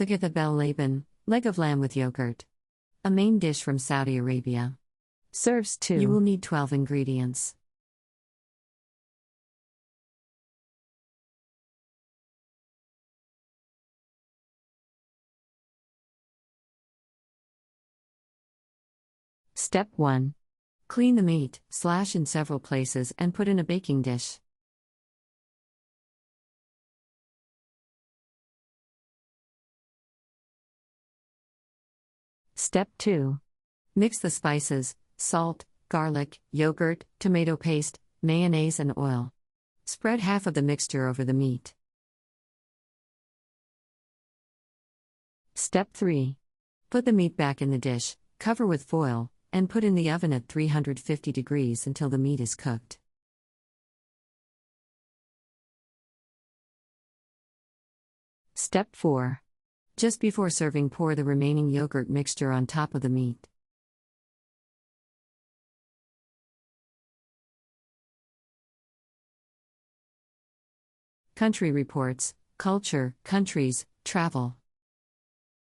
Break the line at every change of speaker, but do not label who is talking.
Fakhitha Bel Laban, leg of lamb with yogurt. A main dish from Saudi Arabia.
Serves 2.
You will need 12 ingredients. Step 1. Clean the meat, slash in several places and put in a baking dish. Step 2. Mix the spices, salt, garlic, yogurt, tomato paste, mayonnaise and oil. Spread half of the mixture over the meat. Step 3. Put the meat back in the dish, cover with foil, and put in the oven at 350 degrees until the meat is cooked. Step 4. Just before serving, pour the remaining yogurt mixture on top of the meat. Country Reports, Culture, Countries, Travel.